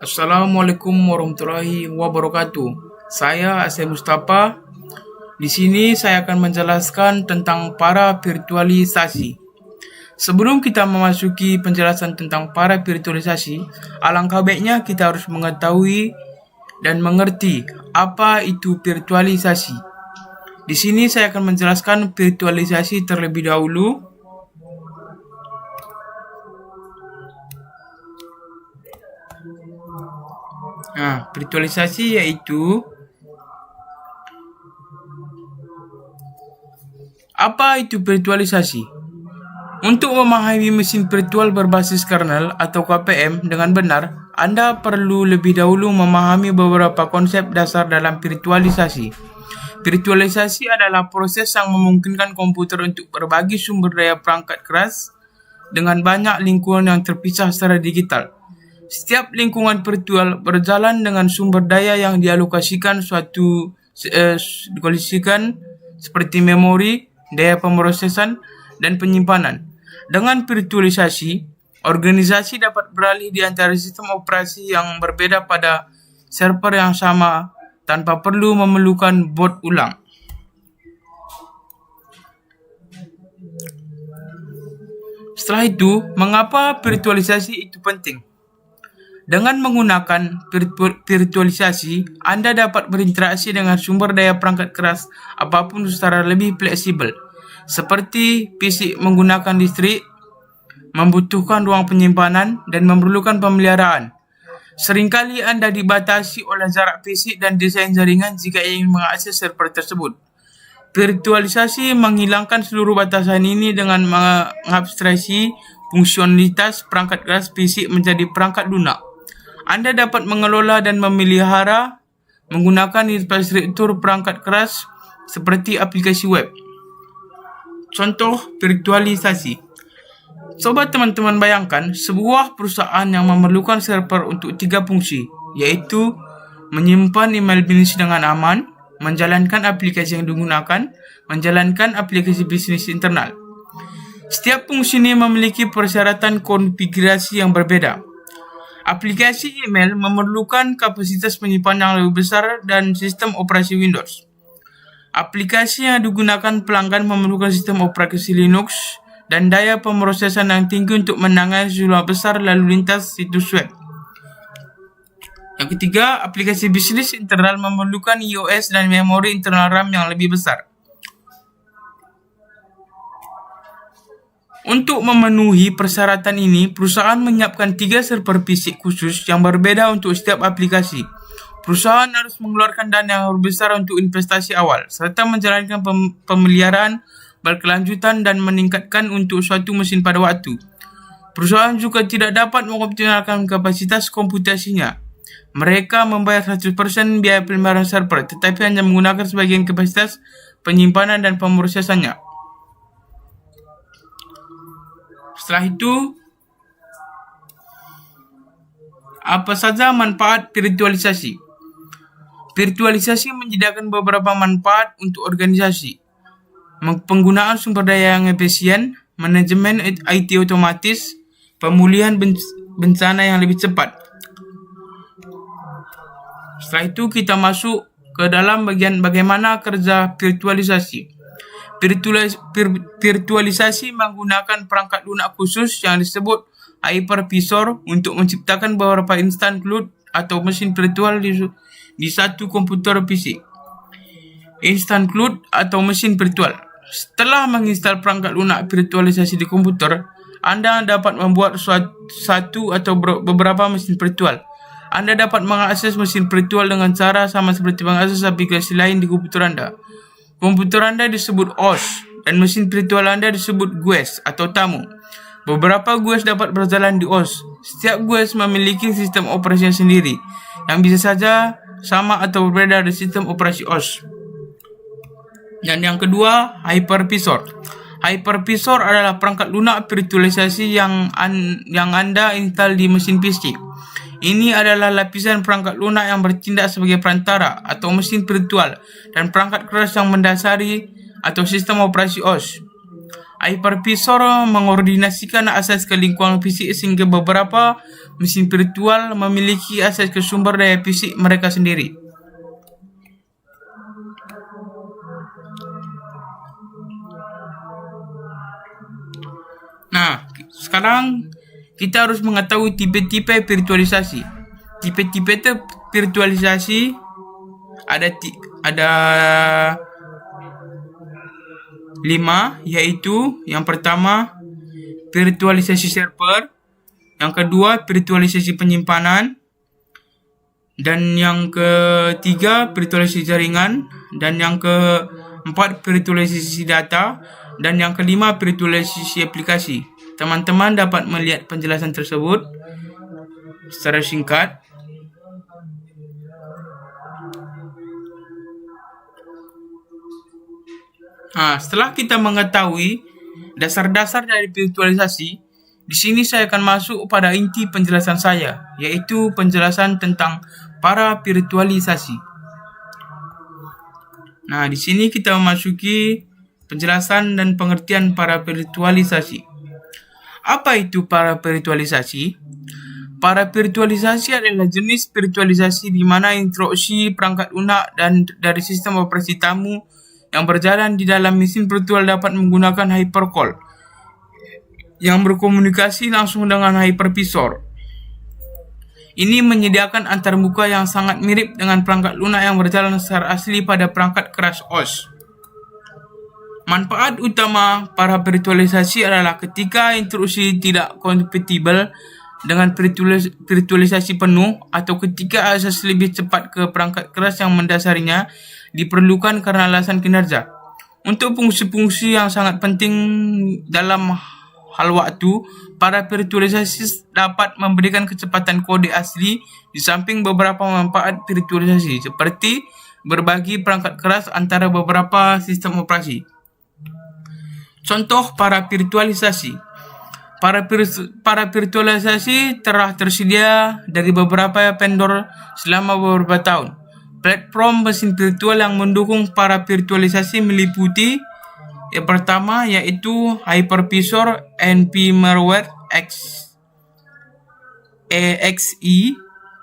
Assalamualaikum warahmatullahi wabarakatuh. Saya Asy Mustafa. Di sini saya akan menjelaskan tentang paravirtualisasi. Sebelum kita memasuki penjelasan tentang paravirtualisasi, alangkah baiknya kita harus mengetahui dan mengerti apa itu virtualisasi. Di sini saya akan menjelaskan virtualisasi terlebih dahulu. Virtualisasi yaitu apa itu virtualisasi? Untuk memahami mesin virtual berbasis kernel atau KPM dengan benar, Anda perlu lebih dahulu memahami beberapa konsep dasar dalam virtualisasi. Virtualisasi adalah proses yang memungkinkan komputer untuk berbagi sumber daya perangkat keras dengan banyak lingkungan yang terpisah secara digital. Setiap lingkungan virtual berjalan dengan sumber daya yang dialokasikan seperti memori, daya pemrosesan, dan penyimpanan. Dengan virtualisasi, organisasi dapat beralih di antara sistem operasi yang berbeda pada server yang sama tanpa perlu memerlukan boot ulang. Setelah itu, mengapa virtualisasi itu penting? Dengan menggunakan virtualisasi, Anda dapat berinteraksi dengan sumber daya perangkat keras apapun secara lebih fleksibel. Seperti PC menggunakan listrik, membutuhkan ruang penyimpanan, dan memerlukan pemeliharaan. Seringkali Anda dibatasi oleh jarak fisik dan desain jaringan jika ingin mengakses server tersebut. Virtualisasi menghilangkan seluruh batasan ini dengan mengabstraksi fungsionalitas perangkat keras fisik menjadi perangkat lunak. Anda dapat mengelola dan memelihara menggunakan infrastruktur perangkat keras seperti aplikasi web. Contoh virtualisasi. Coba teman-teman bayangkan sebuah perusahaan yang memerlukan server untuk 3 fungsi, yaitu menyimpan email bisnis dengan aman, menjalankan aplikasi yang digunakan, menjalankan aplikasi bisnis internal. Setiap fungsi ini memiliki persyaratan konfigurasi yang berbeda. Aplikasi email memerlukan kapasitas penyimpanan yang lebih besar dan sistem operasi Windows. Aplikasi yang digunakan pelanggan memerlukan sistem operasi Linux dan daya pemrosesan yang tinggi untuk menangani jumlah besar lalu lintas situs web. Yang ketiga, aplikasi bisnis internal memerlukan IOS dan memori internal RAM yang lebih besar. Untuk memenuhi persyaratan ini, perusahaan menyiapkan 3 server fisik khusus yang berbeda untuk setiap aplikasi. Perusahaan harus mengeluarkan dana yang besar untuk investasi awal, serta menjalankan pemeliharaan berkelanjutan dan meningkatkan untuk suatu mesin pada waktu. Perusahaan juga tidak dapat mengoptimalkan kapasitas komputasinya. Mereka membayar 100% biaya pemeliharaan server, tetapi hanya menggunakan sebagian kapasitas penyimpanan dan pemrosesannya. Setelah itu, apa saja manfaat virtualisasi? Virtualisasi menyediakan beberapa manfaat untuk organisasi. Penggunaan sumber daya yang efisien, manajemen IT otomatis, pemulihan bencana yang lebih cepat. Setelah itu kita masuk ke dalam bagian bagaimana kerja virtualisasi. Virtualisasi menggunakan perangkat lunak khusus yang disebut hypervisor untuk menciptakan beberapa instan cloud atau mesin virtual di satu komputer fisik. Instant cloud atau mesin virtual. Setelah menginstal perangkat lunak virtualisasi di komputer, Anda dapat membuat satu atau beberapa mesin virtual. Anda dapat mengakses mesin virtual dengan cara sama seperti mengakses aplikasi lain di komputer Anda. Komputer Anda disebut OS dan mesin virtual Anda disebut guest atau tamu. Beberapa guest dapat berjalan di OS. Setiap guest memiliki sistem operasi sendiri yang bisa saja sama atau berbeda dari sistem operasi OS. Dan yang kedua, hypervisor. Hypervisor adalah perangkat lunak virtualisasi yang Anda install di mesin PC. Ini adalah lapisan perangkat lunak yang bertindak sebagai perantara atau mesin virtual dan perangkat keras yang mendasari atau sistem operasi OS. Hypervisor mengordinasikan akses ke lingkungan fisik sehingga beberapa mesin virtual memiliki akses ke sumber daya fisik mereka sendiri. Nah, sekarang kita harus mengetahui tipe-tipe virtualisasi. Tipe-tipe virtualisasi ada 5, yaitu yang pertama virtualisasi server, yang kedua virtualisasi penyimpanan, dan yang ketiga virtualisasi jaringan, dan yang keempat virtualisasi data, dan yang kelima virtualisasi aplikasi. Teman-teman dapat melihat penjelasan tersebut secara singkat. Setelah kita mengetahui dasar-dasar dari virtualisasi, di sini saya akan masuk pada inti penjelasan saya, yaitu penjelasan tentang para virtualisasi. Nah, di sini kita memasuki penjelasan dan pengertian para virtualisasi. Apa itu para virtualisasi? Para virtualisasi adalah jenis virtualisasi di mana instruksi perangkat lunak dan dari sistem operasi tamu yang berjalan di dalam mesin virtual dapat menggunakan hypercall yang berkomunikasi langsung dengan hypervisor. Ini menyediakan antarmuka yang sangat mirip dengan perangkat lunak yang berjalan secara asli pada perangkat keras OS. Manfaat utama para virtualisasi adalah ketika instruksi tidak kompatibel dengan virtualisasi penuh atau ketika akses lebih cepat ke perangkat keras yang mendasarinya diperlukan karena alasan kinerja. Untuk fungsi-fungsi yang sangat penting dalam hal waktu, para virtualisasi dapat memberikan kecepatan kode asli di samping beberapa manfaat virtualisasi seperti berbagi perangkat keras antara beberapa sistem operasi. Contoh para virtualisasi. Para virtualisasi telah tersedia dari beberapa vendor selama beberapa tahun. Platform mesin virtual yang mendukung para virtualisasi meliputi yang pertama yaitu Hypervisor npmalware EXE,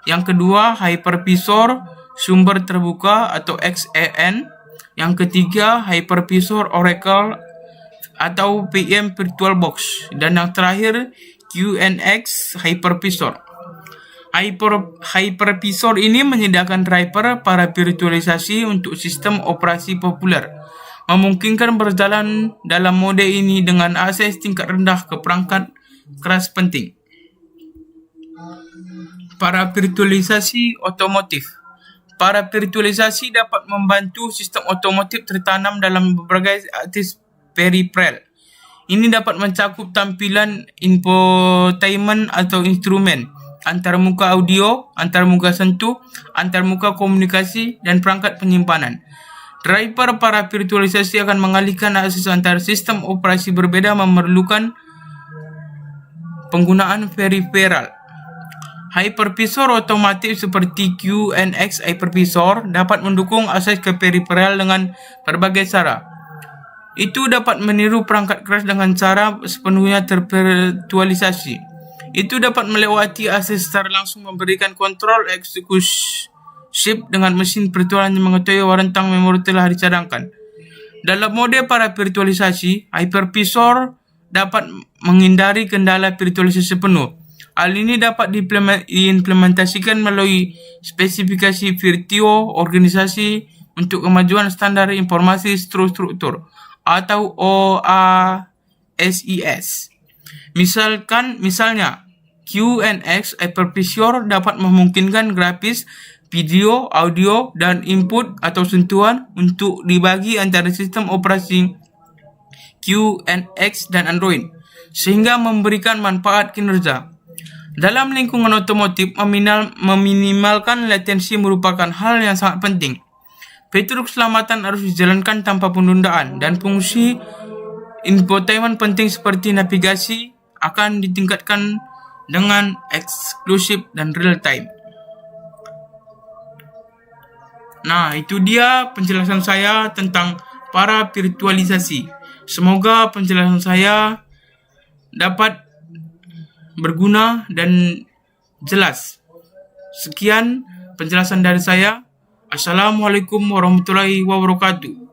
yang kedua Hypervisor sumber terbuka atau XAN, yang ketiga Hypervisor Oracle atau VM VirtualBox, dan yang terakhir QNX Hypervisor. Hypervisor ini menyediakan driver para virtualisasi untuk sistem operasi populer, memungkinkan berjalan dalam mode ini dengan akses tingkat rendah ke perangkat keras penting. Para virtualisasi otomotif. Para virtualisasi dapat membantu sistem otomotif tertanam dalam berbagai akses peripheral. Ini dapat mencakup tampilan infotainment atau instrumen, antarmuka audio, antarmuka sentuh, antarmuka komunikasi, dan perangkat penyimpanan. Driver para virtualisasi akan mengalihkan akses antar sistem operasi berbeda memerlukan penggunaan peripheral. Hypervisor otomatis seperti QNX Hypervisor dapat mendukung akses ke peripheral dengan berbagai cara. Itu dapat meniru perangkat keras dengan cara sepenuhnya tervirtualisasi. Itu dapat melewati akses secara langsung, memberikan kontrol eksklusif dengan mesin virtual yang mengetahui rentang memori telah dicadangkan. Dalam mode para virtualisasi, Hypervisor dapat menghindari kendala virtualisasi penuh. Hal ini dapat diimplementasikan melalui spesifikasi Virtuo organisasi untuk kemajuan standar informasi struktur atau OASIS. Misalnya, QNX Hypervisor dapat memungkinkan grafis, video, audio, dan input atau sentuhan untuk dibagi antara sistem operasi QNX dan Android, sehingga memberikan manfaat kinerja. Dalam lingkungan otomotif, meminimalkan latensi merupakan hal yang sangat penting. Fitur keselamatan harus dijalankan tanpa penundaan, dan fungsi infotainment penting seperti navigasi akan ditingkatkan dengan eksklusif dan real time. Nah, itu dia penjelasan saya tentang para virtualisasi. Semoga penjelasan saya dapat berguna dan jelas. Sekian penjelasan dari saya. Assalamualaikum warahmatullahi wabarakatuh.